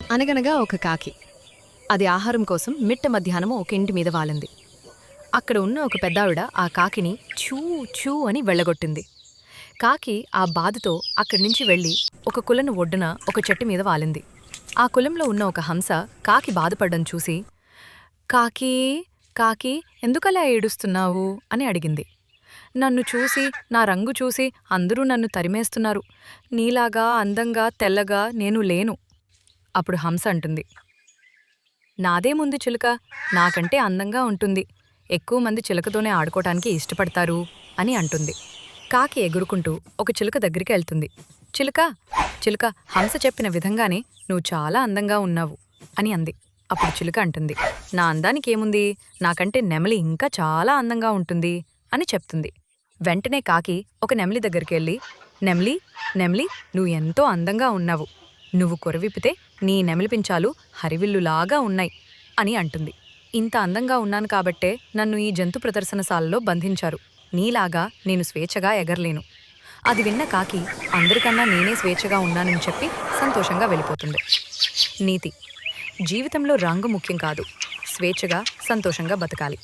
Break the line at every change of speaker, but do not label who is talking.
అనగనగా ఒక కాకి. అది ఆహారం కోసం మిట్ట మధ్యాహ్నం ఒక ఇంటి మీద వాలింది. అక్కడ ఉన్న ఒక పెద్దావిడ ఆ కాకిని ఛూ ఛూ అని వెళ్ళగొట్టింది. కాకి ఆ బాధతో అక్కడి నుంచి వెళ్ళి ఒక కులను ఒడ్డున ఒక చెట్టు మీద వాలింది. ఆ కులంలో ఉన్న ఒక హంస కాకి బాధపడ్డం చూసి, కాకీ కాకి ఎందుకలా ఏడుస్తున్నావు అని అడిగింది. నన్ను చూసి, నా రంగు చూసి అందరూ నన్ను తరిమేస్తున్నారు. నీలాగా అందంగా తెల్లగా నేను లేను. అప్పుడు హంస అంటుంది, నాదేముంది చిలుక, నాకంటే అందంగా ఉంటుంది. ఎక్కువ మంది చిలుకతోనే ఆడుకోవటానికి ఇష్టపడతారు అని అంటుంది. కాకి ఎగురుకుంటూ ఒక చిలుక దగ్గరికి వెళ్తుంది. చిలుక చిలుక, హంస చెప్పిన విధంగానే నువ్వు చాలా అందంగా ఉన్నావు అని అంది. అప్పుడు చిలుక అంటుంది, నా అందానికేముంది, నాకంటే నెమలి ఇంకా చాలా అందంగా ఉంటుంది అని చెప్తుంది. వెంటనే కాకి ఒక నెమలి దగ్గరికి వెళ్ళి, నెమలి నెమలి, నువ్వు ఎంతో అందంగా ఉన్నావు. నువ్వు కొరవిప్పితే నీ నెమలిపించాలు హరివిల్లులాగా ఉన్నాయి అని అంటుంది. ఇంత అందంగా ఉన్నాను కాబట్టే నన్ను ఈ జంతు ప్రదర్శనశాలలో బంధించారు. నీలాగా నేను స్వేచ్ఛగా ఎగరలేను. అది విన్న కాకి అందరికన్నా నేనే స్వేచ్ఛగా ఉన్నానని చెప్పి సంతోషంగా వెళ్ళిపోతుంది. నీతి: జీవితంలో రంగు ముఖ్యం కాదు, స్వేచ్ఛగా సంతోషంగా బతకాలి.